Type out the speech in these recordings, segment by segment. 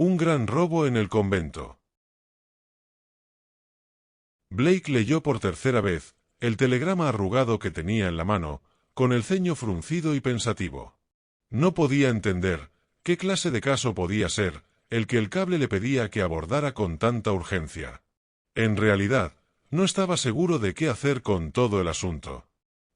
Un gran robo en el convento. Blake leyó por tercera vez el telegrama arrugado que tenía en la mano, con el ceño fruncido y pensativo. No podía entender qué clase de caso podía ser el que el cable le pedía que abordara con tanta urgencia. En realidad, no estaba seguro de qué hacer con todo el asunto.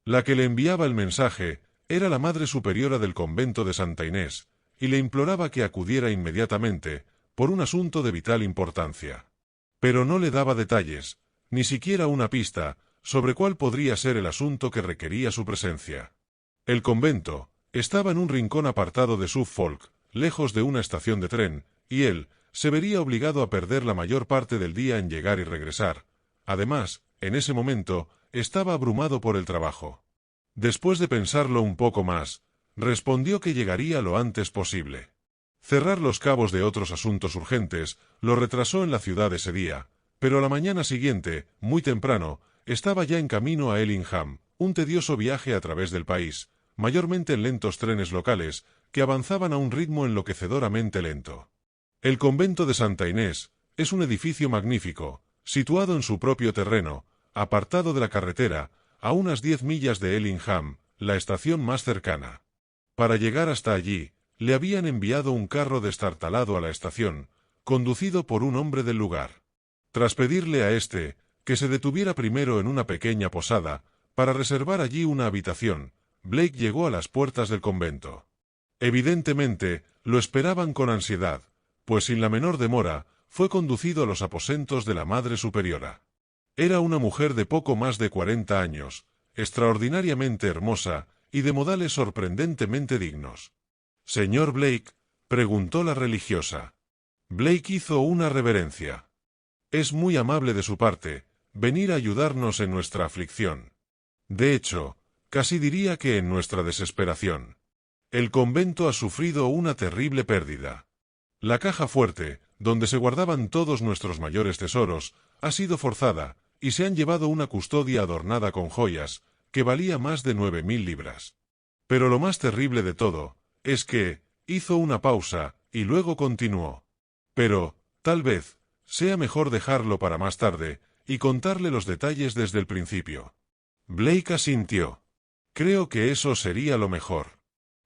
La que le enviaba el mensaje era la Madre Superiora del convento de Santa Inés, y le imploraba que acudiera inmediatamente, por un asunto de vital importancia. Pero no le daba detalles, ni siquiera una pista, sobre cuál podría ser el asunto que requería su presencia. El convento estaba en un rincón apartado de Suffolk, lejos de una estación de tren, y él se vería obligado a perder la mayor parte del día en llegar y regresar. Además, en ese momento, estaba abrumado por el trabajo. Después de pensarlo un poco más, respondió que llegaría lo antes posible. Cerrar los cabos de otros asuntos urgentes lo retrasó en la ciudad ese día, pero a la mañana siguiente, muy temprano, estaba ya en camino a Ellingham, un tedioso viaje a través del país, mayormente en lentos trenes locales, que avanzaban a un ritmo enloquecedoramente lento. El convento de Santa Inés es un edificio magnífico, situado en su propio terreno, apartado de la carretera, a unas 10 millas de Ellingham, la estación más cercana. Para llegar hasta allí, le habían enviado un carro destartalado a la estación, conducido por un hombre del lugar. Tras pedirle a éste que se detuviera primero en una pequeña posada, para reservar allí una habitación, Blake llegó a las puertas del convento. Evidentemente, lo esperaban con ansiedad, pues sin la menor demora, fue conducido a los aposentos de la Madre Superiora. Era una mujer de poco más de 40 años, extraordinariamente hermosa y de modales sorprendentemente dignos. «¿Señor Blake?», preguntó la religiosa. Blake hizo una reverencia. «Es muy amable de su parte venir a ayudarnos en nuestra aflicción. De hecho, casi diría que en nuestra desesperación. El convento ha sufrido una terrible pérdida. La caja fuerte, donde se guardaban todos nuestros mayores tesoros, ha sido forzada, y se han llevado una custodia adornada con joyas, que valía más de 9.000 libras. Pero lo más terrible de todo, es que, hizo una pausa, y luego continuó. Pero, tal vez, sea mejor dejarlo para más tarde, y contarle los detalles desde el principio». Blake asintió. «Creo que eso sería lo mejor.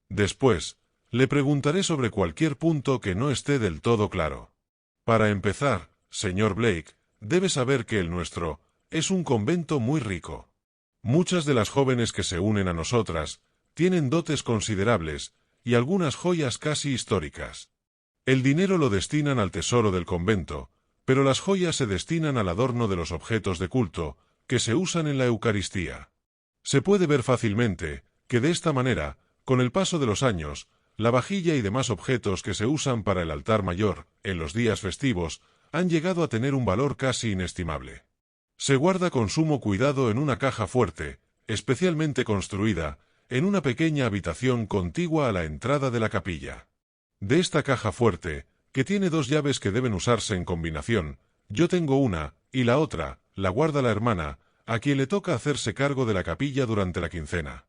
Después, le preguntaré sobre cualquier punto que no esté del todo claro. Para empezar, señor Blake, debe saber que el nuestro es un convento muy rico. Muchas de las jóvenes que se unen a nosotras tienen dotes considerables y algunas joyas casi históricas. El dinero lo destinan al tesoro del convento, pero las joyas se destinan al adorno de los objetos de culto que se usan en la Eucaristía. Se puede ver fácilmente que de esta manera, con el paso de los años, la vajilla y demás objetos que se usan para el altar mayor, en los días festivos, han llegado a tener un valor casi inestimable. Se guarda con sumo cuidado en una caja fuerte, especialmente construida, en una pequeña habitación contigua a la entrada de la capilla. De esta caja fuerte, que tiene 2 llaves que deben usarse en combinación, yo tengo una, y la otra la guarda la hermana, a quien le toca hacerse cargo de la capilla durante la quincena.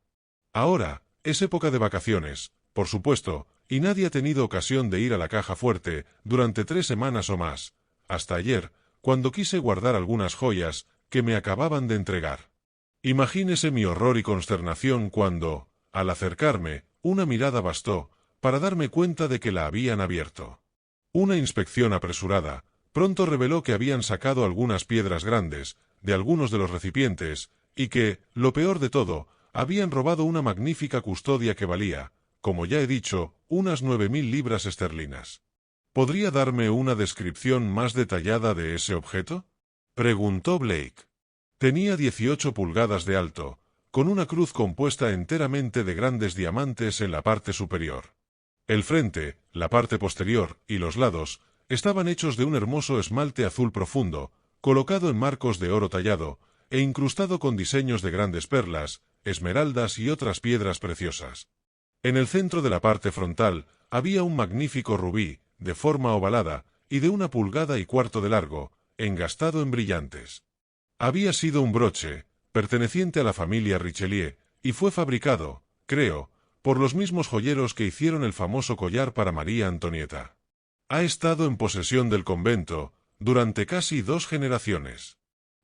Ahora, es época de vacaciones, por supuesto, y nadie ha tenido ocasión de ir a la caja fuerte durante 3 semanas o más, hasta ayer, cuando quise guardar algunas joyas que me acababan de entregar. Imagínese mi horror y consternación cuando, al acercarme, una mirada bastó para darme cuenta de que la habían abierto. Una inspección apresurada pronto reveló que habían sacado algunas piedras grandes de algunos de los recipientes y que, lo peor de todo, habían robado una magnífica custodia que valía, como ya he dicho, unas 9.000 libras esterlinas. ¿Podría darme una descripción más detallada de ese objeto?, preguntó Blake. Tenía 18 pulgadas de alto, con una cruz compuesta enteramente de grandes diamantes en la parte superior. El frente, la parte posterior y los lados estaban hechos de un hermoso esmalte azul profundo, colocado en marcos de oro tallado, e incrustado con diseños de grandes perlas, esmeraldas y otras piedras preciosas. En el centro de la parte frontal había un magnífico rubí, de forma ovalada, y de 1,25 pulgadas de largo, engastado en brillantes. Había sido un broche, perteneciente a la familia Richelieu, y fue fabricado, creo, por los mismos joyeros que hicieron el famoso collar para María Antonieta. Ha estado en posesión del convento durante casi 2 generaciones.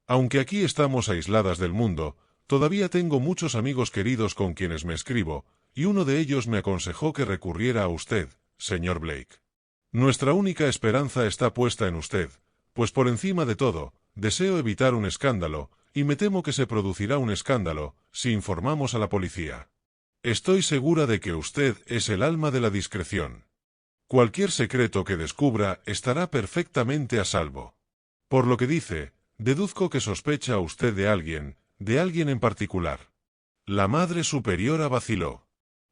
Aunque aquí estamos aisladas del mundo, todavía tengo muchos amigos queridos con quienes me escribo, y uno de ellos me aconsejó que recurriera a usted, señor Blake. Nuestra única esperanza está puesta en usted, pues por encima de todo, deseo evitar un escándalo, y me temo que se producirá un escándalo si informamos a la policía. Estoy segura de que usted es el alma de la discreción. Cualquier secreto que descubra estará perfectamente a salvo. Por lo que dice, deduzco que sospecha usted de alguien en particular. La Madre Superiora vaciló.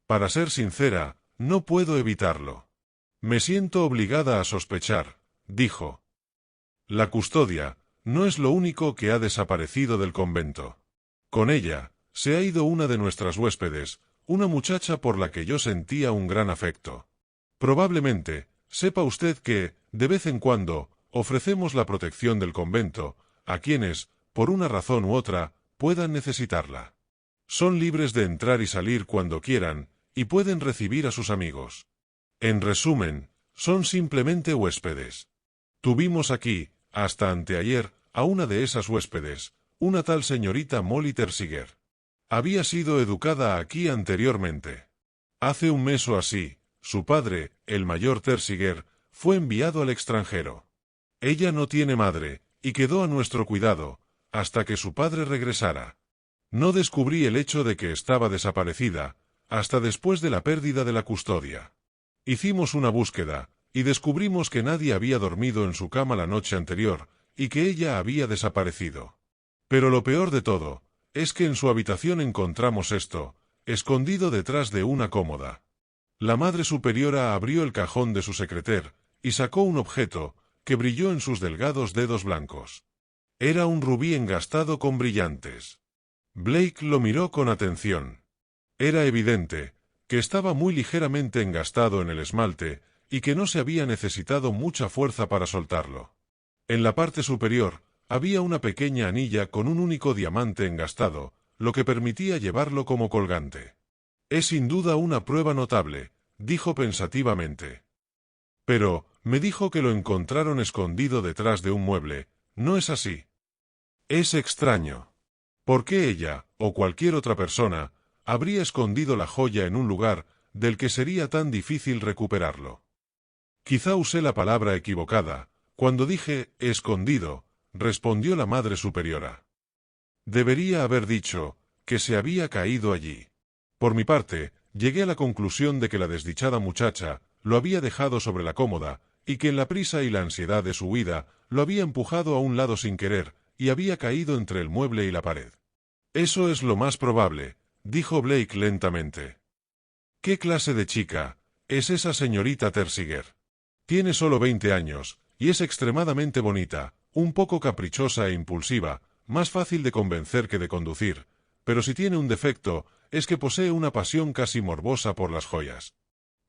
Para ser sincera, no puedo evitarlo. Me siento obligada a sospechar, dijo. La custodia no es lo único que ha desaparecido del convento. Con ella, se ha ido una de nuestras huéspedes, una muchacha por la que yo sentía un gran afecto. Probablemente, sepa usted que, de vez en cuando, ofrecemos la protección del convento a quienes, por una razón u otra, puedan necesitarla. Son libres de entrar y salir cuando quieran, y pueden recibir a sus amigos. En resumen, son simplemente huéspedes. Tuvimos aquí, hasta anteayer, a una de esas huéspedes, una tal señorita Molly Thesiger. Había sido educada aquí anteriormente. Hace un mes o así, su padre, el mayor Thesiger, fue enviado al extranjero. Ella no tiene madre, y quedó a nuestro cuidado, hasta que su padre regresara. No descubrí el hecho de que estaba desaparecida, hasta después de la pérdida de la custodia. Hicimos una búsqueda, y descubrimos que nadie había dormido en su cama la noche anterior, y que ella había desaparecido. Pero lo peor de todo, es que en su habitación encontramos esto, escondido detrás de una cómoda. La Madre Superiora abrió el cajón de su secreter, y sacó un objeto, que brilló en sus delgados dedos blancos. Era un rubí engastado con brillantes. Blake lo miró con atención. Era evidente que estaba muy ligeramente engastado en el esmalte, y que no se había necesitado mucha fuerza para soltarlo. En la parte superior, había una pequeña anilla con un único diamante engastado, lo que permitía llevarlo como colgante. Es sin duda una prueba notable, dijo pensativamente. Pero, me dijo que lo encontraron escondido detrás de un mueble, ¿no es así? Es extraño. ¿Por qué ella, o cualquier otra persona, habría escondido la joya en un lugar del que sería tan difícil recuperarlo? Quizá usé la palabra equivocada. Cuando dije escondido, respondió la Madre Superiora. Debería haber dicho que se había caído allí. Por mi parte, llegué a la conclusión de que la desdichada muchacha lo había dejado sobre la cómoda, y que en la prisa y la ansiedad de su huida lo había empujado a un lado sin querer, y había caído entre el mueble y la pared. Eso es lo más probable, dijo Blake lentamente. ¿Qué clase de chica es esa señorita Thesiger? Tiene solo 20 años, y es extremadamente bonita, un poco caprichosa e impulsiva, más fácil de convencer que de conducir, pero si tiene un defecto, es que posee una pasión casi morbosa por las joyas.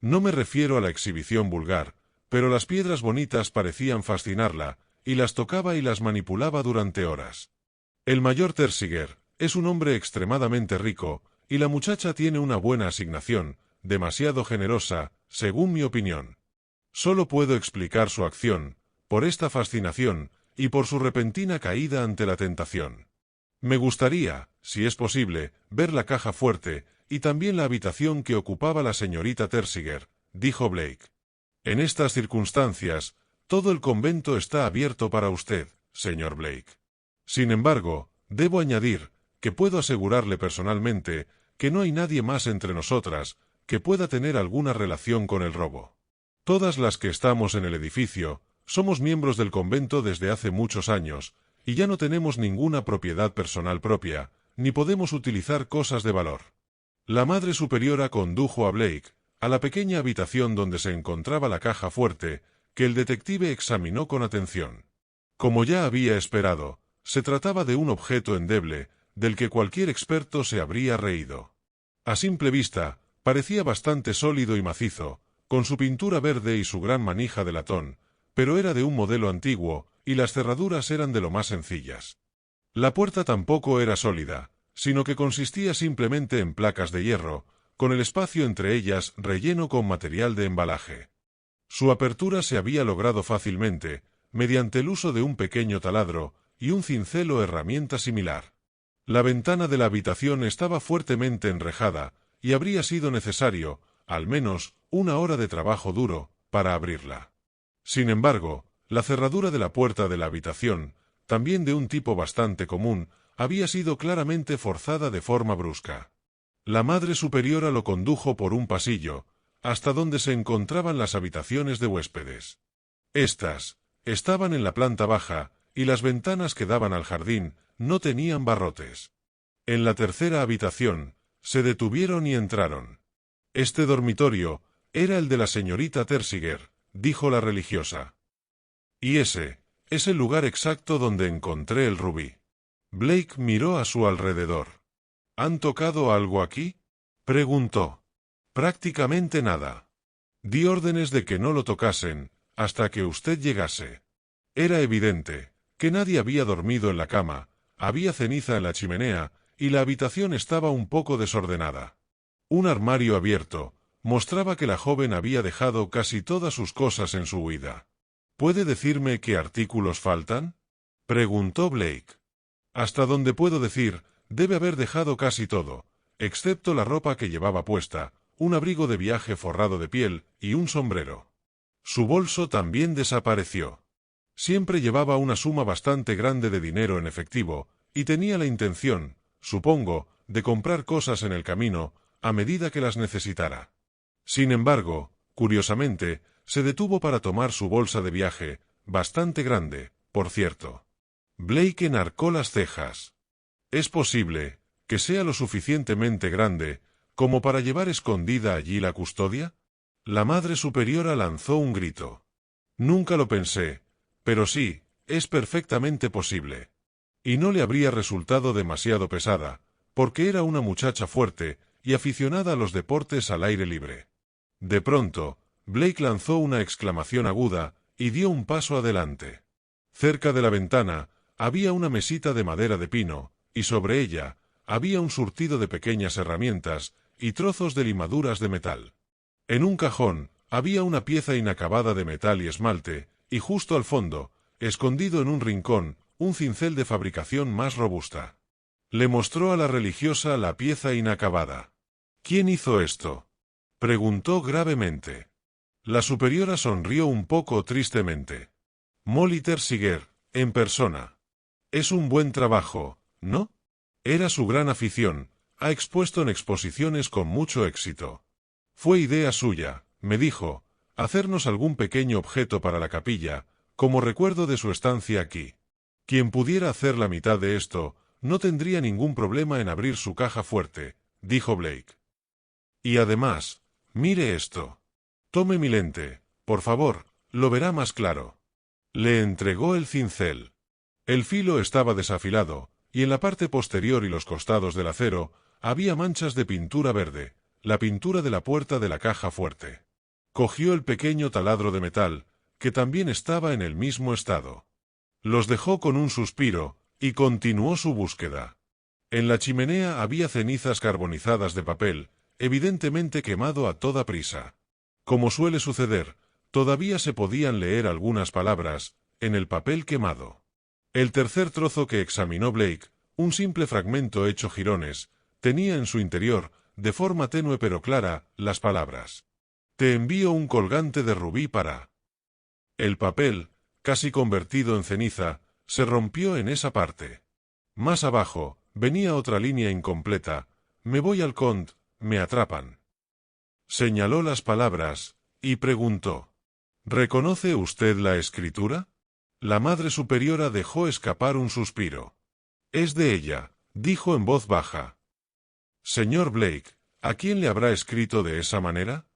No me refiero a la exhibición vulgar, pero las piedras bonitas parecían fascinarla, y las tocaba y las manipulaba durante horas. El mayor Thesiger es un hombre extremadamente rico, y la muchacha tiene una buena asignación, demasiado generosa, según mi opinión. Solo puedo explicar su acción, por esta fascinación, y por su repentina caída ante la tentación. Me gustaría, si es posible, ver la caja fuerte, y también la habitación que ocupaba la señorita Thesiger, dijo Blake. En estas circunstancias, todo el convento está abierto para usted, señor Blake. Sin embargo, debo añadir, que puedo asegurarle personalmente, que no hay nadie más entre nosotras, que pueda tener alguna relación con el robo. Todas las que estamos en el edificio, somos miembros del convento desde hace muchos años, y ya no tenemos ninguna propiedad personal propia, ni podemos utilizar cosas de valor. La Madre Superiora condujo a Blake a la pequeña habitación donde se encontraba la caja fuerte, que el detective examinó con atención. Como ya había esperado, se trataba de un objeto endeble, del que cualquier experto se habría reído. A simple vista, parecía bastante sólido y macizo, con su pintura verde y su gran manija de latón, pero era de un modelo antiguo, y las cerraduras eran de lo más sencillas. La puerta tampoco era sólida, sino que consistía simplemente en placas de hierro, con el espacio entre ellas relleno con material de embalaje. Su apertura se había logrado fácilmente, mediante el uso de un pequeño taladro y un cincel o herramienta similar. La ventana de la habitación estaba fuertemente enrejada, y habría sido necesario, al menos, 1 hora de trabajo duro, para abrirla. Sin embargo, la cerradura de la puerta de la habitación, también de un tipo bastante común, había sido claramente forzada de forma brusca. La Madre Superiora lo condujo por un pasillo, hasta donde se encontraban las habitaciones de huéspedes. Estas estaban en la planta baja, y las ventanas que daban al jardín no tenían barrotes. En la tercera habitación, se detuvieron y entraron. Este dormitorio era el de la señorita Thesiger, dijo la religiosa. Y ese es el lugar exacto donde encontré el rubí. Blake miró a su alrededor. ¿Han tocado algo aquí?, preguntó. Prácticamente nada. Di órdenes de que no lo tocasen, hasta que usted llegase. Era evidente que nadie había dormido en la cama, había ceniza en la chimenea, y la habitación estaba un poco desordenada. Un armario abierto mostraba que la joven había dejado casi todas sus cosas en su huida. ¿Puede decirme qué artículos faltan?, preguntó Blake. Hasta donde puedo decir, debe haber dejado casi todo, excepto la ropa que llevaba puesta, un abrigo de viaje forrado de piel y un sombrero. Su bolso también desapareció. Siempre llevaba una suma bastante grande de dinero en efectivo, y tenía la intención, supongo, de comprar cosas en el camino, a medida que las necesitara. Sin embargo, curiosamente, se detuvo para tomar su bolsa de viaje, bastante grande, por cierto. Blake enarcó las cejas. ¿Es posible que sea lo suficientemente grande como para llevar escondida allí la custodia? La Madre Superiora lanzó un grito. Nunca lo pensé, pero sí, es perfectamente posible. Y no le habría resultado demasiado pesada, porque era una muchacha fuerte y aficionada a los deportes al aire libre. De pronto, Blake lanzó una exclamación aguda y dio un paso adelante. Cerca de la ventana había una mesita de madera de pino, y sobre ella había un surtido de pequeñas herramientas y trozos de limaduras de metal. En un cajón había una pieza inacabada de metal y esmalte, y justo al fondo, escondido en un rincón, un cincel de fabricación más robusta. Le mostró a la religiosa la pieza inacabada. ¿Quién hizo esto?, preguntó gravemente. La superiora sonrió un poco tristemente. Molly Thesiger, en persona. Es un buen trabajo, ¿no? Era su gran afición, ha expuesto en exposiciones con mucho éxito. Fue idea suya, me dijo, hacernos algún pequeño objeto para la capilla, como recuerdo de su estancia aquí. Quien pudiera hacer la mitad de esto, no tendría ningún problema en abrir su caja fuerte, dijo Blake. Y además, mire esto. Tome mi lente, por favor, lo verá más claro. Le entregó el cincel. El filo estaba desafilado, y en la parte posterior y los costados del acero había manchas de pintura verde, la pintura de la puerta de la caja fuerte. Cogió el pequeño taladro de metal, que también estaba en el mismo estado. Los dejó con un suspiro, y continuó su búsqueda. En la chimenea había cenizas carbonizadas de papel, evidentemente quemado a toda prisa. Como suele suceder, todavía se podían leer algunas palabras en el papel quemado. El tercer trozo que examinó Blake, un simple fragmento hecho jirones, tenía en su interior, de forma tenue pero clara, las palabras: «Te envío un colgante de rubí para...». El papel, casi convertido en ceniza, se rompió en esa parte. Más abajo, venía otra línea incompleta: «Me voy al Cont, me atrapan». Señaló las palabras, y preguntó: «¿Reconoce usted la escritura?». La Madre Superiora dejó escapar un suspiro. «Es de ella», dijo en voz baja. «Señor Blake, ¿a quién le habrá escrito de esa manera?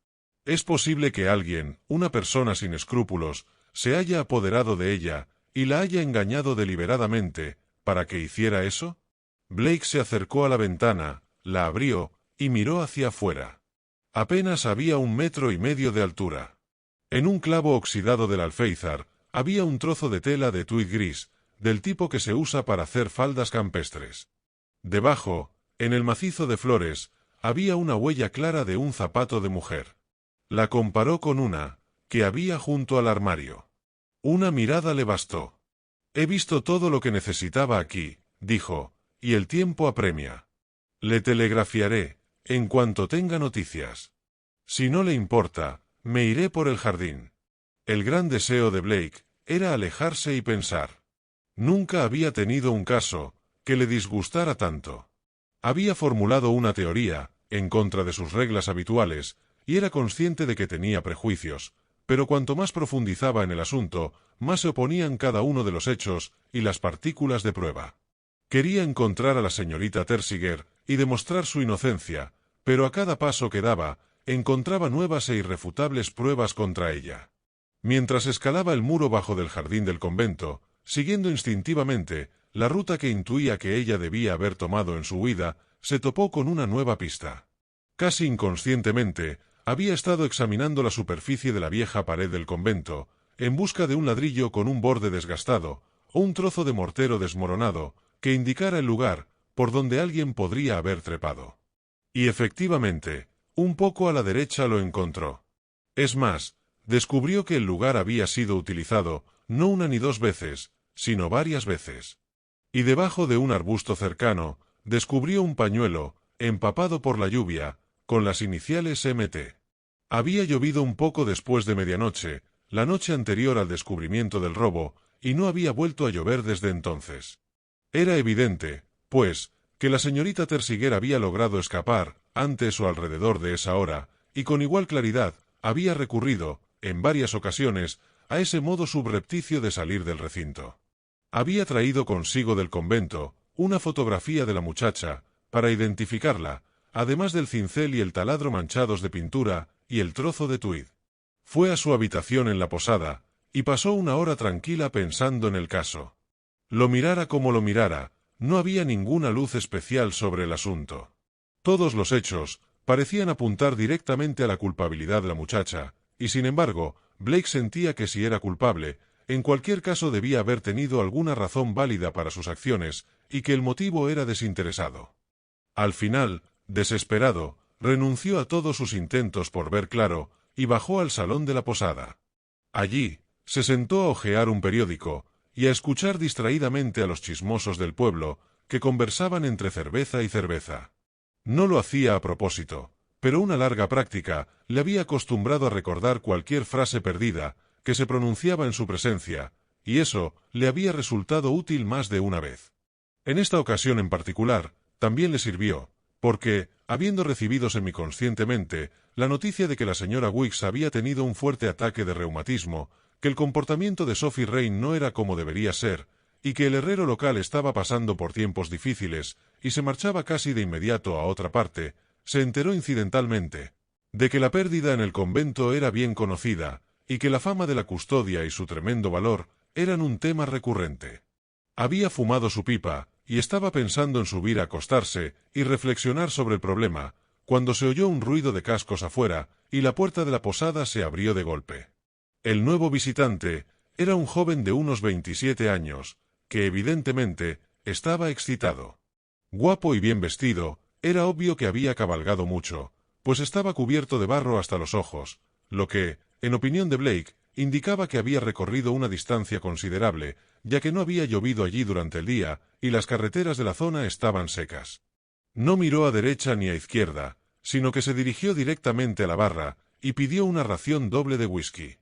¿Es posible que alguien, una persona sin escrúpulos, se haya apoderado de ella y la haya engañado deliberadamente para que hiciera eso?». Blake se acercó a la ventana, la abrió y miró hacia afuera. Apenas había 1,5 metros de altura. En un clavo oxidado del alféizar había un trozo de tela de tuit gris, del tipo que se usa para hacer faldas campestres. Debajo, en el macizo de flores, había una huella clara de un zapato de mujer. La comparó con una que había junto al armario. Una mirada le bastó. He visto todo lo que necesitaba aquí, dijo, y el tiempo apremia. Le telegrafiaré, en cuanto tenga noticias. Si no le importa, me iré por el jardín. El gran deseo de Blake era alejarse y pensar. Nunca había tenido un caso que le disgustara tanto. Había formulado una teoría, en contra de sus reglas habituales, y era consciente de que tenía prejuicios, pero cuanto más profundizaba en el asunto, más se oponían cada uno de los hechos y las partículas de prueba. Quería encontrar a la señorita Thesiger y demostrar su inocencia, pero a cada paso que daba, encontraba nuevas e irrefutables pruebas contra ella. Mientras escalaba el muro bajo del jardín del convento, siguiendo instintivamente la ruta que intuía que ella debía haber tomado en su huida, se topó con una nueva pista. Casi inconscientemente, había estado examinando la superficie de la vieja pared del convento, en busca de un ladrillo con un borde desgastado, o un trozo de mortero desmoronado, que indicara el lugar por donde alguien podría haber trepado. Y efectivamente, un poco a la derecha lo encontró. Es más, descubrió que el lugar había sido utilizado, no una ni dos veces, sino varias veces. Y debajo de un arbusto cercano, descubrió un pañuelo, empapado por la lluvia, con las iniciales MT. Había llovido un poco después de medianoche, la noche anterior al descubrimiento del robo, y no había vuelto a llover desde entonces. Era evidente, pues, que la señorita Thesiger había logrado escapar, antes o alrededor de esa hora, y con igual claridad, había recurrido, en varias ocasiones, a ese modo subrepticio de salir del recinto. Había traído consigo del convento una fotografía de la muchacha, para identificarla, además del cincel y el taladro manchados de pintura, y el trozo de tuid. Fue a su habitación en la posada, y pasó una hora tranquila pensando en el caso. Lo mirara como lo mirara, no había ninguna luz especial sobre el asunto. Todos los hechos parecían apuntar directamente a la culpabilidad de la muchacha, y sin embargo, Blake sentía que si era culpable, en cualquier caso debía haber tenido alguna razón válida para sus acciones, y que el motivo era desinteresado. Al final, desesperado, renunció a todos sus intentos por ver claro, y bajó al salón de la posada. Allí, se sentó a hojear un periódico, y a escuchar distraídamente a los chismosos del pueblo, que conversaban entre cerveza y cerveza. No lo hacía a propósito, pero una larga práctica le había acostumbrado a recordar cualquier frase perdida que se pronunciaba en su presencia, y eso le había resultado útil más de una vez. En esta ocasión en particular, también le sirvió, porque, habiendo recibido semiconscientemente la noticia de que la señora Weeks había tenido un fuerte ataque de reumatismo, que el comportamiento de Sophie Rain no era como debería ser, y que el herrero local estaba pasando por tiempos difíciles, y se marchaba casi de inmediato a otra parte, se enteró incidentalmente de que la pérdida en el convento era bien conocida, y que la fama de la custodia y su tremendo valor eran un tema recurrente. Había fumado su pipa, y estaba pensando en subir a acostarse y reflexionar sobre el problema, cuando se oyó un ruido de cascos afuera, y la puerta de la posada se abrió de golpe. El nuevo visitante era un joven de unos 27 años, que evidentemente estaba excitado. Guapo y bien vestido, era obvio que había cabalgado mucho, pues estaba cubierto de barro hasta los ojos, lo que, en opinión de Blake, indicaba que había recorrido una distancia considerable, ya que no había llovido allí durante el día, y las carreteras de la zona estaban secas. No miró a derecha ni a izquierda, sino que se dirigió directamente a la barra, y pidió una ración doble de whisky.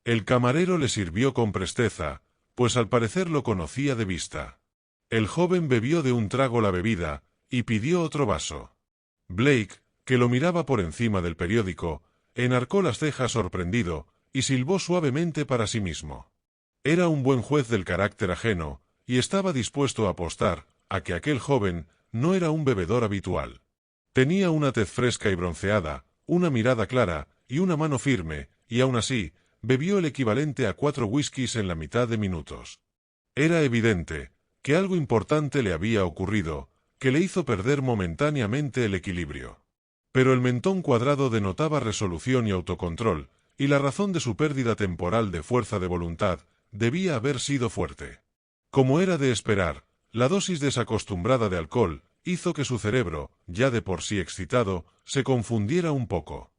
El camarero le sirvió con presteza, pues al parecer lo conocía de vista. El joven bebió de un trago la bebida, y pidió otro vaso. Blake, que lo miraba por encima del periódico, enarcó las cejas sorprendido, y silbó suavemente para sí mismo. Era un buen juez del carácter ajeno, y estaba dispuesto a apostar a que aquel joven no era un bebedor habitual. Tenía una tez fresca y bronceada, una mirada clara, y una mano firme, y aun así, bebió el equivalente a 4 whiskies en la mitad de minutos. Era evidente que algo importante le había ocurrido, que le hizo perder momentáneamente el equilibrio. Pero el mentón cuadrado denotaba resolución y autocontrol, y la razón de su pérdida temporal de fuerza de voluntad debía haber sido fuerte. Como era de esperar, la dosis desacostumbrada de alcohol hizo que su cerebro, ya de por sí excitado, se confundiera un poco.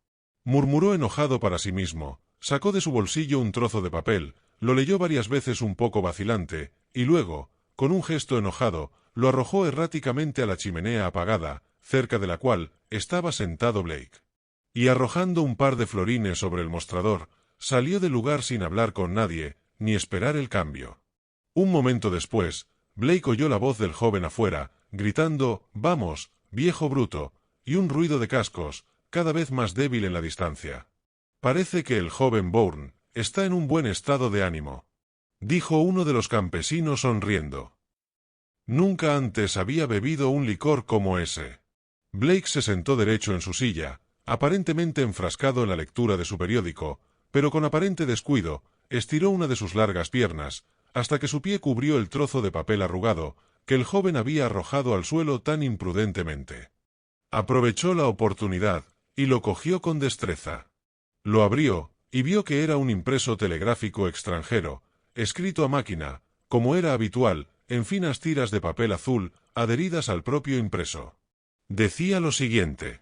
Murmuró enojado para sí mismo: Sacó de su bolsillo un trozo de papel, lo leyó varias veces un poco vacilante, y luego, con un gesto enojado, lo arrojó erráticamente a la chimenea apagada, cerca de la cual estaba sentado Blake. Y arrojando un par de florines sobre el mostrador, salió del lugar sin hablar con nadie, ni esperar el cambio. Un momento después, Blake oyó la voz del joven afuera, gritando «¡Vamos, viejo bruto!» y un ruido de cascos, cada vez más débil en la distancia. «Parece que el joven Bourne está en un buen estado de ánimo», dijo uno de los campesinos sonriendo. Nunca antes había bebido un licor como ese. Blake se sentó derecho en su silla, aparentemente enfrascado en la lectura de su periódico, pero con aparente descuido, estiró una de sus largas piernas, hasta que su pie cubrió el trozo de papel arrugado que el joven había arrojado al suelo tan imprudentemente. Aprovechó la oportunidad y lo cogió con destreza. Lo abrió y vio que era un impreso telegráfico extranjero, escrito a máquina, como era habitual, en finas tiras de papel azul adheridas al propio impreso. Decía lo siguiente: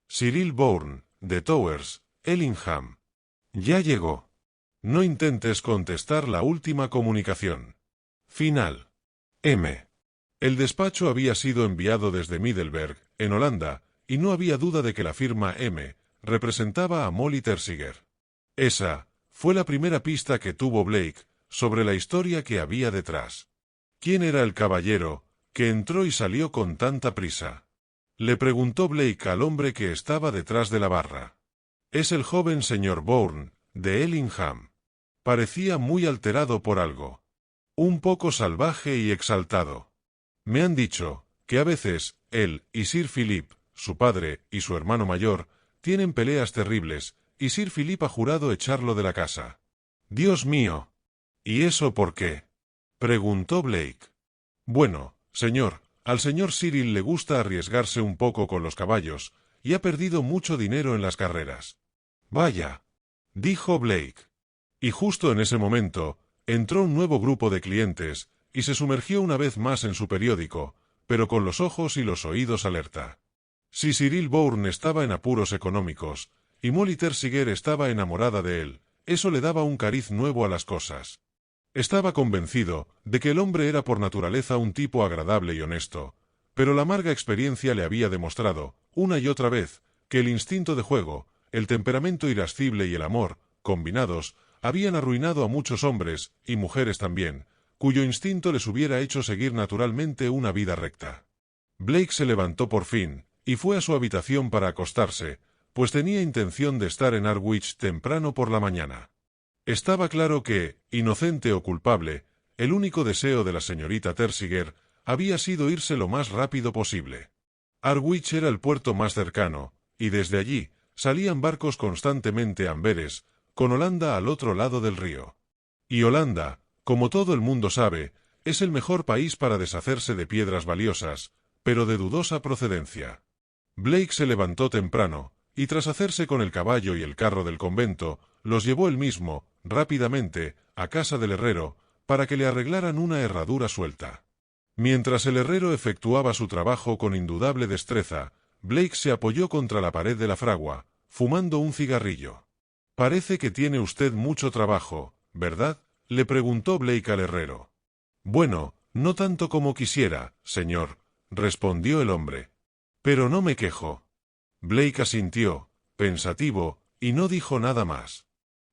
Cyril Bourne, de Towers, Ellingham. Ya llegó. No intentes contestar la última comunicación. Final. M. El despacho había sido enviado desde Middelburg, en Holanda, y no había duda de que la firma M representaba a Molly Thesiger. Esa fue la primera pista que tuvo Blake sobre la historia que había detrás. ¿Quién era el caballero que entró y salió con tanta prisa? Le preguntó Blake al hombre que estaba detrás de la barra. Es el joven señor Bourne, de Ellingham. Parecía muy alterado por algo. Un poco salvaje y exaltado. Me han dicho que a veces él y Sir Philip, su padre y su hermano mayor, tienen peleas terribles, y Sir Philip ha jurado echarlo de la casa. Dios mío. ¿Y eso por qué? Preguntó Blake. Bueno, señor, al señor Cyril le gusta arriesgarse un poco con los caballos, y ha perdido mucho dinero en las carreras. Vaya, dijo Blake. Y justo en ese momento, entró un nuevo grupo de clientes, y se sumergió una vez más en su periódico, pero con los ojos y los oídos alerta. Si Cyril Bourne estaba en apuros económicos, y Molly Thesiger estaba enamorada de él, eso le daba un cariz nuevo a las cosas. Estaba convencido de que el hombre era por naturaleza un tipo agradable y honesto, pero la amarga experiencia le había demostrado, una y otra vez, que el instinto de juego, el temperamento irascible y el amor, combinados, habían arruinado a muchos hombres, y mujeres también, cuyo instinto les hubiera hecho seguir naturalmente una vida recta. Blake se levantó por fin, y fue a su habitación para acostarse, pues tenía intención de estar en Harwich temprano por la mañana. Estaba claro que, inocente o culpable, el único deseo de la señorita Thesiger había sido irse lo más rápido posible. Harwich era el puerto más cercano, y desde allí salían barcos constantemente a Amberes, con Holanda al otro lado del río. Y Holanda, como todo el mundo sabe, es el mejor país para deshacerse de piedras valiosas, pero de dudosa procedencia. Blake se levantó temprano, y tras hacerse con el caballo y el carro del convento, los llevó él mismo, rápidamente, a casa del herrero, para que le arreglaran una herradura suelta. Mientras el herrero efectuaba su trabajo con indudable destreza, Blake se apoyó contra la pared de la fragua, fumando un cigarrillo. «Parece que tiene usted mucho trabajo, ¿verdad?», le preguntó Blake al herrero. «Bueno, no tanto como quisiera, señor», respondió el hombre. «Pero no me quejo». Blake asintió, pensativo, y no dijo nada más.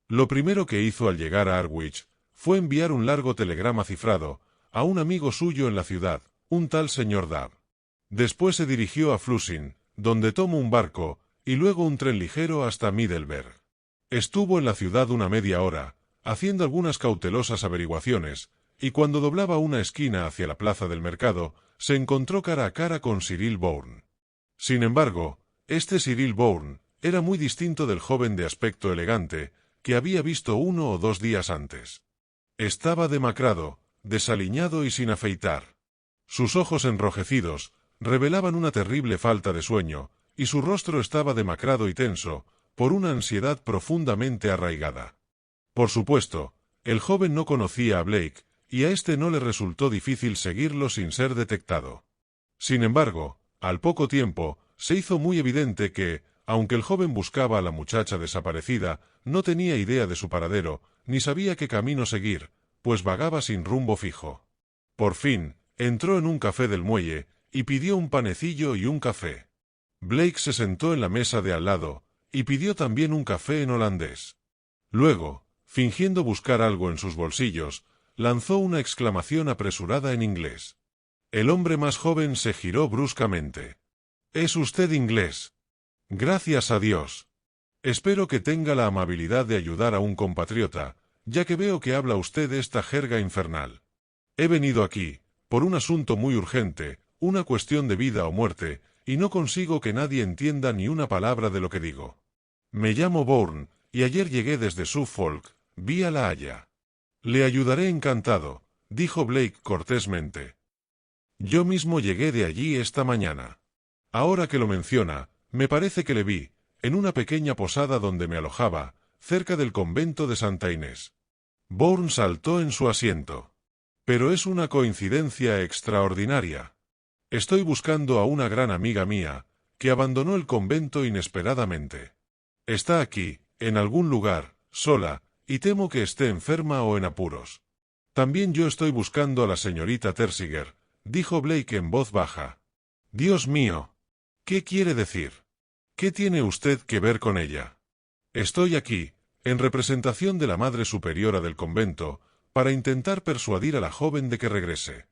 Lo primero que hizo al llegar a Harwich fue enviar un largo telegrama cifrado a un amigo suyo en la ciudad, un tal señor Dab. Después se dirigió a Flushing, donde tomó un barco, y luego un tren ligero hasta Middelburg. Estuvo en la ciudad una media hora, haciendo algunas cautelosas averiguaciones, y cuando doblaba una esquina hacia la plaza del mercado, se encontró cara a cara con Cyril Bourne. Sin embargo, este Cyril Bourne era muy distinto del joven de aspecto elegante que había visto 1 o 2 días antes. Estaba demacrado, desaliñado y sin afeitar. Sus ojos enrojecidos revelaban una terrible falta de sueño, y su rostro estaba demacrado y tenso, por una ansiedad profundamente arraigada. Por supuesto, el joven no conocía a Blake, y a éste no le resultó difícil seguirlo sin ser detectado. Sin embargo, al poco tiempo, se hizo muy evidente que, Aunque el joven buscaba a la muchacha desaparecida, no tenía idea de su paradero, ni sabía qué camino seguir, pues vagaba sin rumbo fijo. Por fin, entró en un café del muelle, y pidió un panecillo y un café. Blake se sentó en la mesa de al lado, y pidió también un café en holandés. Luego, fingiendo buscar algo en sus bolsillos, lanzó una exclamación apresurada en inglés. El hombre más joven se giró bruscamente. «¿Es usted inglés?» «Gracias a Dios. Espero que tenga la amabilidad de ayudar a un compatriota, ya que veo que habla usted esta jerga infernal. He venido aquí, por un asunto muy urgente, una cuestión de vida o muerte, y no consigo que nadie entienda ni una palabra de lo que digo. Me llamo Bourne, y ayer llegué desde Suffolk, vía La Haya». «Le ayudaré encantado», dijo Blake cortésmente. «Yo mismo llegué de allí esta mañana. Ahora que lo menciona, me parece que le vi, en una pequeña posada donde me alojaba, cerca del convento de Santa Inés». Bourne saltó en su asiento. «Pero es una coincidencia extraordinaria. Estoy buscando a una gran amiga mía, que abandonó el convento inesperadamente. Está aquí, en algún lugar, sola, y temo que esté enferma o en apuros. También yo estoy buscando a la señorita Thesiger», dijo Blake en voz baja. «Dios mío. ¿Qué quiere decir? ¿Qué tiene usted que ver con ella?» «Estoy aquí, en representación de la Madre Superiora del convento, para intentar persuadir a la joven de que regrese».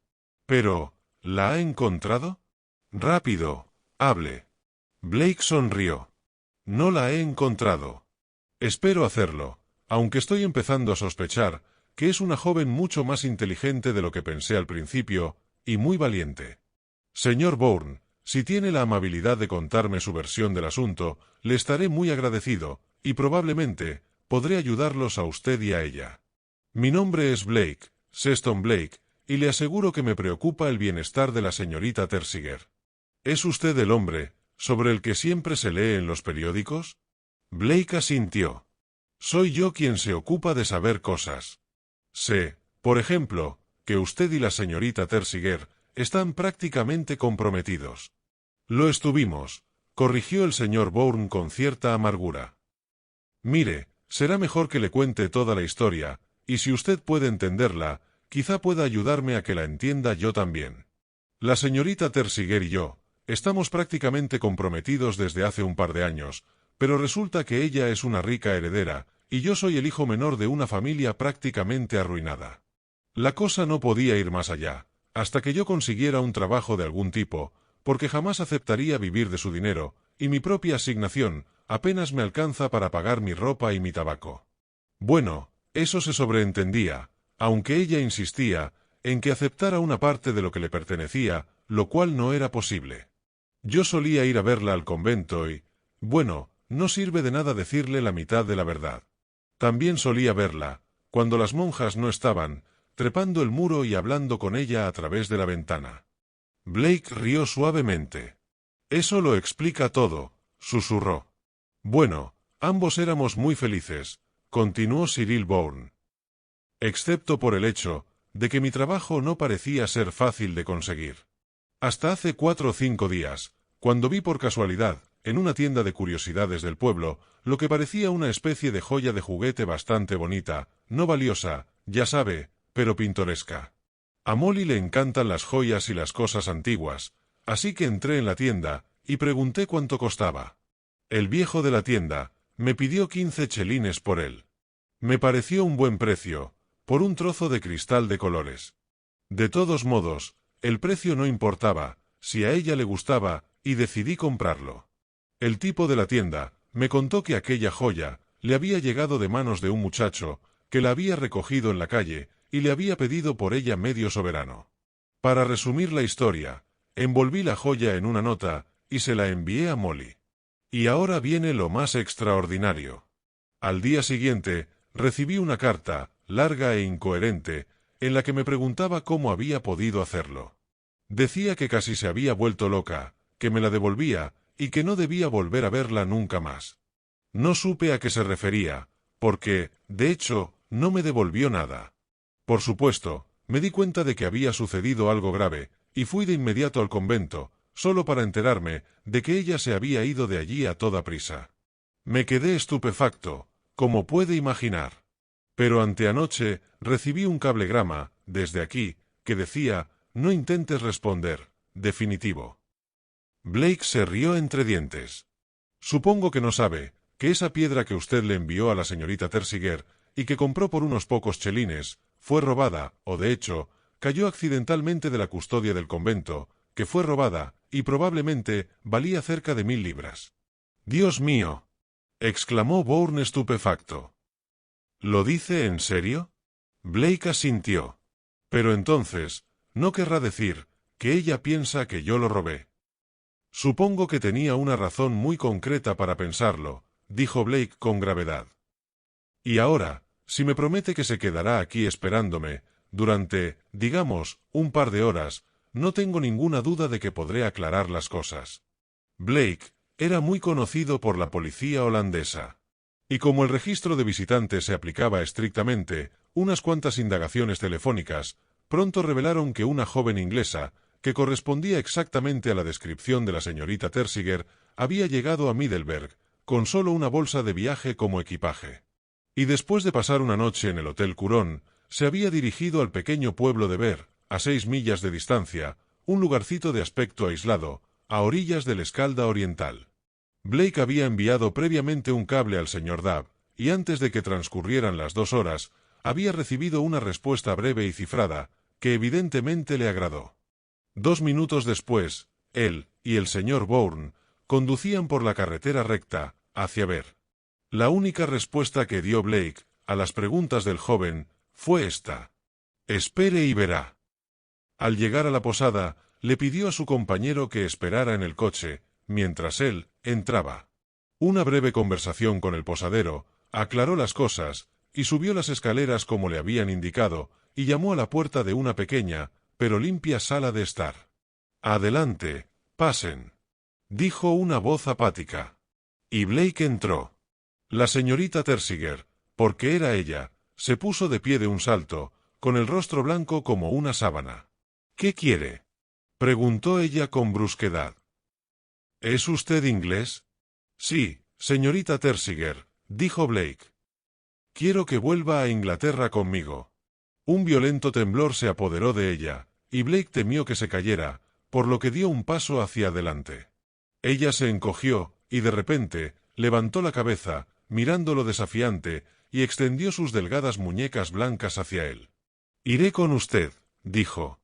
«Pero, ¿la ha encontrado? Rápido, hable». Blake sonrió. «No la he encontrado. Espero hacerlo, aunque estoy empezando a sospechar que es una joven mucho más inteligente de lo que pensé al principio, y muy valiente. Señor Bourne, si tiene la amabilidad de contarme su versión del asunto, le estaré muy agradecido, y probablemente podré ayudarlos a usted y a ella. Mi nombre es Blake, Sexton Blake, y le aseguro que me preocupa el bienestar de la señorita Thesiger». «¿Es usted el hombre sobre el que siempre se lee en los periódicos?» Blake asintió. «Soy yo quien se ocupa de saber cosas. Sé, por ejemplo, que usted y la señorita Thesiger están prácticamente comprometidos». «Lo estuvimos», corrigió el señor Bourne con cierta amargura. «Mire, será mejor que le cuente toda la historia, y si usted puede entenderla, quizá pueda ayudarme a que la entienda yo también. La señorita Thesiger y yo estamos prácticamente comprometidos desde hace un par de años, pero resulta que ella es una rica heredera, y yo soy el hijo menor de una familia prácticamente arruinada. La cosa no podía ir más allá, hasta que yo consiguiera un trabajo de algún tipo, porque jamás aceptaría vivir de su dinero, y mi propia asignación apenas me alcanza para pagar mi ropa y mi tabaco. Bueno, eso se sobreentendía, aunque ella insistía en que aceptara una parte de lo que le pertenecía, lo cual no era posible. Yo solía ir a verla al convento y, bueno, no sirve de nada decirle la mitad de la verdad. También solía verla, cuando las monjas no estaban, trepando el muro y hablando con ella a través de la ventana». Blake rió suavemente. «Eso lo explica todo», susurró. «Bueno, ambos éramos muy felices», continuó Cyril Bourne. «Excepto por el hecho de que mi trabajo no parecía ser fácil de conseguir. Hasta hace 4 o 5 días, cuando vi por casualidad, en una tienda de curiosidades del pueblo, lo que parecía una especie de joya de juguete bastante bonita, no valiosa, ya sabe, pero pintoresca. A Molly le encantan las joyas y las cosas antiguas, así que entré en la tienda y pregunté cuánto costaba. El viejo de la tienda me pidió 15 chelines por él. Me pareció un buen precio, por un trozo de cristal de colores. De todos modos, el precio no importaba, si a ella le gustaba, y decidí comprarlo. El tipo de la tienda me contó que aquella joya le había llegado de manos de un muchacho que la había recogido en la calle y le había pedido por ella medio soberano. Para resumir la historia, envolví la joya en una nota y se la envié a Molly. Y ahora viene lo más extraordinario. Al día siguiente, recibí una carta, larga e incoherente, en la que me preguntaba cómo había podido hacerlo. Decía que casi se había vuelto loca, que me la devolvía, y que no debía volver a verla nunca más. No supe a qué se refería, porque, de hecho, no me devolvió nada. Por supuesto, me di cuenta de que había sucedido algo grave, y fui de inmediato al convento, solo para enterarme de que ella se había ido de allí a toda prisa. Me quedé estupefacto, como puede imaginar. Pero anteanoche recibí un cablegrama, desde aquí, que decía, no intentes responder, definitivo. Blake se rió entre dientes. Supongo que no sabe que esa piedra que usted le envió a la señorita Thesiger y que compró por unos pocos chelines, fue robada, o de hecho, cayó accidentalmente de la custodia del convento, que fue robada, y probablemente valía cerca de 1000 libras. «¡Dios mío!», exclamó Bourne estupefacto. «¿Lo dice en serio?». Blake asintió. «Pero entonces, no querrá decir que ella piensa que yo lo robé». «Supongo que tenía una razón muy concreta para pensarlo», dijo Blake con gravedad. «Y ahora, si me promete que se quedará aquí esperándome, durante, digamos, un par de horas, no tengo ninguna duda de que podré aclarar las cosas». Blake era muy conocido por la policía holandesa. Y como el registro de visitantes se aplicaba estrictamente, unas cuantas indagaciones telefónicas pronto revelaron que una joven inglesa, que correspondía exactamente a la descripción de la señorita Thesiger, había llegado a Middelburg, con solo una bolsa de viaje como equipaje. Y después de pasar una noche en el Hotel Curón, se había dirigido al pequeño pueblo de Ver, a 6 millas de distancia, un lugarcito de aspecto aislado, a orillas del Escalda Oriental. Blake había enviado previamente un cable al señor Dabb, y antes de que transcurrieran las 2 horas, había recibido una respuesta breve y cifrada, que evidentemente le agradó. 2 minutos después, él y el señor Bourne conducían por la carretera recta, hacia Ver. La única respuesta que dio Blake a las preguntas del joven fue esta: «Espere y verá». Al llegar a la posada, le pidió a su compañero que esperara en el coche, mientras él entraba. Una breve conversación con el posadero aclaró las cosas, y subió las escaleras como le habían indicado, y llamó a la puerta de una pequeña, pero limpia sala de estar. «Adelante, pasen», dijo una voz apática. Y Blake entró. La señorita Thesiger, porque era ella, se puso de pie de un salto, con el rostro blanco como una sábana. «¿Qué quiere?», preguntó ella con brusquedad. «¿Es usted inglés?». «Sí, señorita Thesiger», dijo Blake. «Quiero que vuelva a Inglaterra conmigo». Un violento temblor se apoderó de ella, y Blake temió que se cayera, por lo que dio un paso hacia adelante. Ella se encogió, y de repente, levantó la cabeza, mirándolo desafiante, y extendió sus delgadas muñecas blancas hacia él. «Iré con usted», dijo.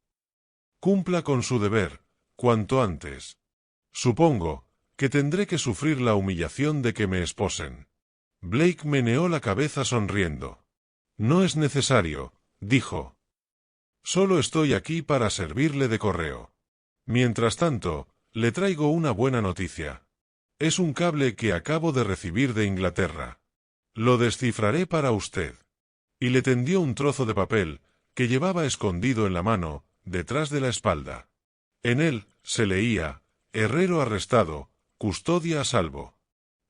«Cumpla con su deber, cuanto antes. Supongo que tendré que sufrir la humillación de que me esposen». Blake meneó la cabeza sonriendo. «No es necesario», dijo. «Solo estoy aquí para servirle de correo. Mientras tanto, le traigo una buena noticia. Es un cable que acabo de recibir de Inglaterra. Lo descifraré para usted». Y le tendió un trozo de papel que llevaba escondido en la mano, detrás de la espalda. En él se leía: «Herrero arrestado, custodia a salvo».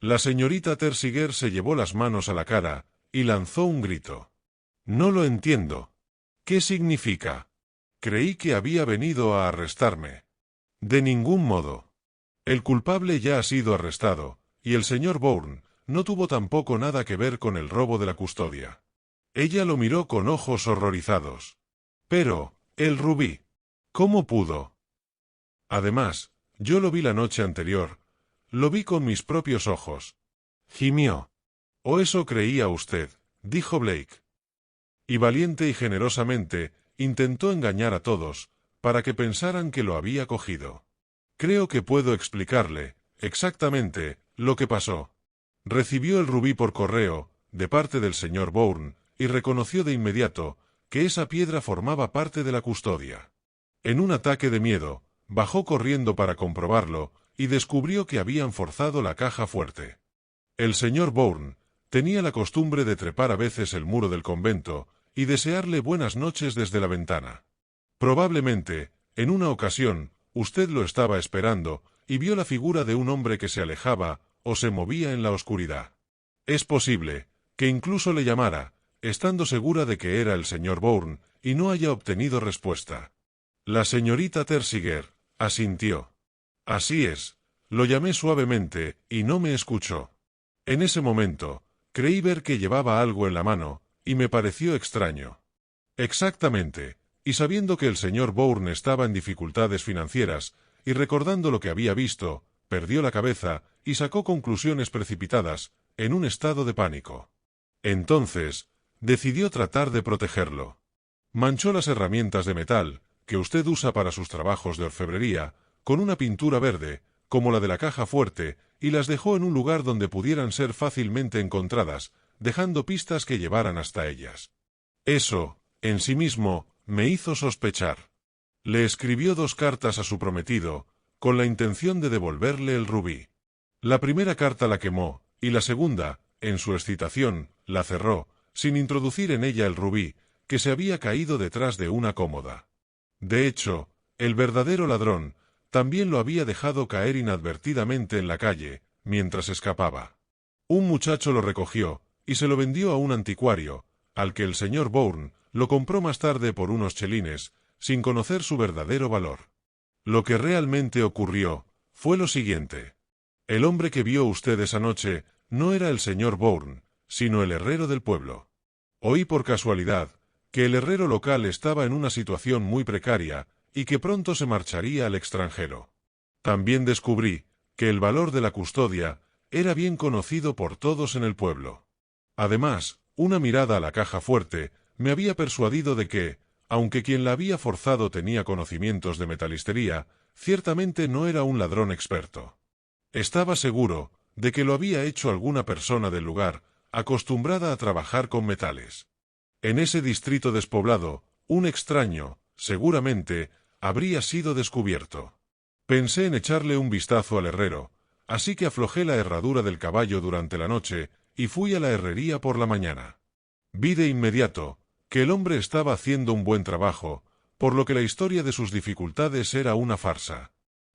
La señorita Thesiger se llevó las manos a la cara y lanzó un grito. «No lo entiendo. ¿Qué significa? Creí que había venido a arrestarme». «De ningún modo. El culpable ya ha sido arrestado, y el señor Bourne no tuvo tampoco nada que ver con el robo de la custodia». Ella lo miró con ojos horrorizados. «Pero, el rubí. ¿Cómo pudo?». «Además, yo lo vi la noche anterior. Lo vi con mis propios ojos», gimió. «O eso creía usted», dijo Blake. Y valiente y generosamente intentó engañar a todos, para que pensaran que lo había cogido. «Creo que puedo explicarle, exactamente, lo que pasó. Recibió el rubí por correo, de parte del señor Bourne, y reconoció de inmediato que esa piedra formaba parte de la custodia. En un ataque de miedo, bajó corriendo para comprobarlo, y descubrió que habían forzado la caja fuerte. El señor Bourne tenía la costumbre de trepar a veces el muro del convento y desearle buenas noches desde la ventana. Probablemente, en una ocasión, usted lo estaba esperando y vio la figura de un hombre que se alejaba o se movía en la oscuridad. Es posible que incluso le llamara, estando segura de que era el señor Bourne, y no haya obtenido respuesta». La señorita Thesiger asintió. Así es. Lo llamé suavemente, y no me escuchó. En ese momento, creí ver que llevaba algo en la mano, y me pareció extraño. Exactamente, y sabiendo que el señor Bourne estaba en dificultades financieras, y recordando lo que había visto, perdió la cabeza y sacó conclusiones precipitadas, en un estado de pánico. Entonces, decidió tratar de protegerlo. Manchó las herramientas de metal, que usted usa para sus trabajos de orfebrería, con una pintura verde, como la de la caja fuerte, y las dejó en un lugar donde pudieran ser fácilmente encontradas, dejando pistas que llevaran hasta ellas. Eso, en sí mismo, me hizo sospechar. Le escribió 2 cartas a su prometido, con la intención de devolverle el rubí. La primera carta la quemó, y la segunda, en su excitación, la cerró, sin introducir en ella el rubí, que se había caído detrás de una cómoda. De hecho, el verdadero ladrón también lo había dejado caer inadvertidamente en la calle, mientras escapaba. Un muchacho lo recogió, y se lo vendió a un anticuario, al que el señor Bourne lo compró más tarde por unos chelines, sin conocer su verdadero valor. Lo que realmente ocurrió fue lo siguiente. El hombre que vio usted esa noche no era el señor Bourne, sino el herrero del pueblo. Oí por casualidad que el herrero local estaba en una situación muy precaria y que pronto se marcharía al extranjero. También descubrí que el valor de la custodia era bien conocido por todos en el pueblo. Además, una mirada a la caja fuerte me había persuadido de que, aunque quien la había forzado tenía conocimientos de metalistería, ciertamente no era un ladrón experto. Estaba seguro de que lo había hecho alguna persona del lugar, acostumbrada a trabajar con metales. En ese distrito despoblado, un extraño, seguramente, habría sido descubierto. Pensé en echarle un vistazo al herrero, así que aflojé la herradura del caballo durante la noche y fui a la herrería por la mañana. Vi de inmediato que el hombre estaba haciendo un buen trabajo, por lo que la historia de sus dificultades era una farsa.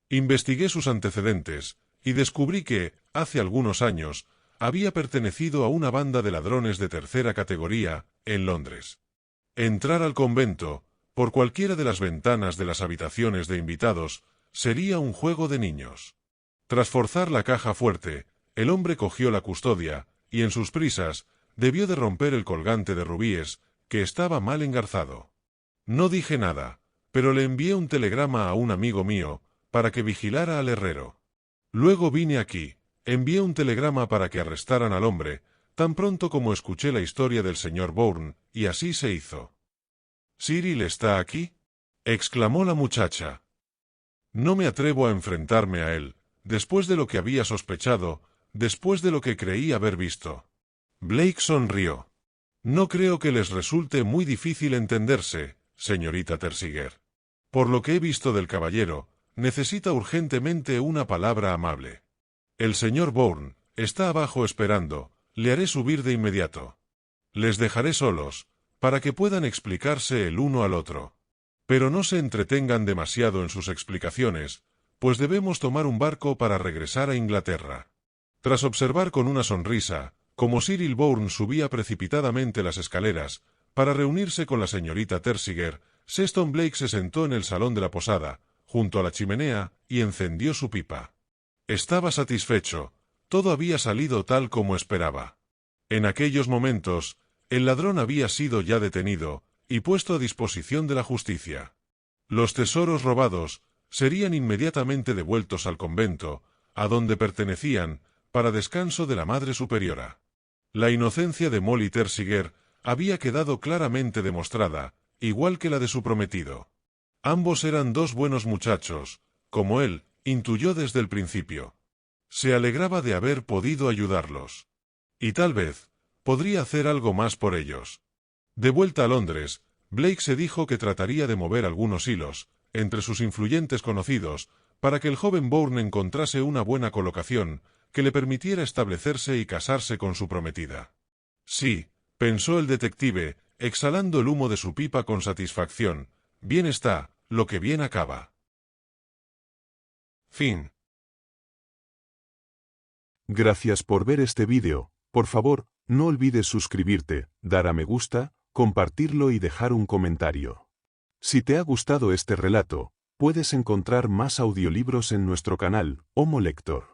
Investigué sus antecedentes, y descubrí que, hace algunos años, había pertenecido a una banda de ladrones de tercera categoría, en Londres. Entrar al convento, por cualquiera de las ventanas de las habitaciones de invitados, sería un juego de niños. Tras forzar la caja fuerte, el hombre cogió la custodia, y en sus prisas, debió de romper el colgante de rubíes, que estaba mal engarzado. No dije nada, pero le envié un telegrama a un amigo mío, para que vigilara al herrero. Luego vine aquí, envié un telegrama para que arrestaran al hombre, tan pronto como escuché la historia del señor Bourne, y así se hizo. —¿Cyril está aquí? —exclamó la muchacha. No me atrevo a enfrentarme a él, después de lo que había sospechado, después de lo que creí haber visto. Blake sonrió. No creo que les resulte muy difícil entenderse, señorita Thesiger. Por lo que he visto del caballero, necesita urgentemente una palabra amable. El señor Bourne está abajo esperando, le haré subir de inmediato. Les dejaré solos, para que puedan explicarse el uno al otro. Pero no se entretengan demasiado en sus explicaciones, pues debemos tomar un barco para regresar a Inglaterra. Tras observar con una sonrisa, como Cyril Bourne subía precipitadamente las escaleras, para reunirse con la señorita Thesiger, Sexton Blake se sentó en el salón de la posada, junto a la chimenea, y encendió su pipa. Estaba satisfecho, todo había salido tal como esperaba. En aquellos momentos, el ladrón había sido ya detenido, y puesto a disposición de la justicia. Los tesoros robados serían inmediatamente devueltos al convento, a donde pertenecían, para descanso de la Madre Superiora. La inocencia de Molly Thesiger había quedado claramente demostrada, igual que la de su prometido. Ambos eran 2 buenos muchachos, como él intuyó desde el principio. Se alegraba de haber podido ayudarlos. Y tal vez podría hacer algo más por ellos. De vuelta a Londres, Blake se dijo que trataría de mover algunos hilos, entre sus influyentes conocidos, para que el joven Bourne encontrase una buena colocación, que le permitiera establecerse y casarse con su prometida. Sí, pensó el detective, exhalando el humo de su pipa con satisfacción, bien está, lo que bien acaba. Fin. Gracias por ver este vídeo. Por favor, no olvides suscribirte, dar a me gusta, compartirlo y dejar un comentario. Si te ha gustado este relato, Puedes encontrar más audiolibros en nuestro canal, Homo Lector.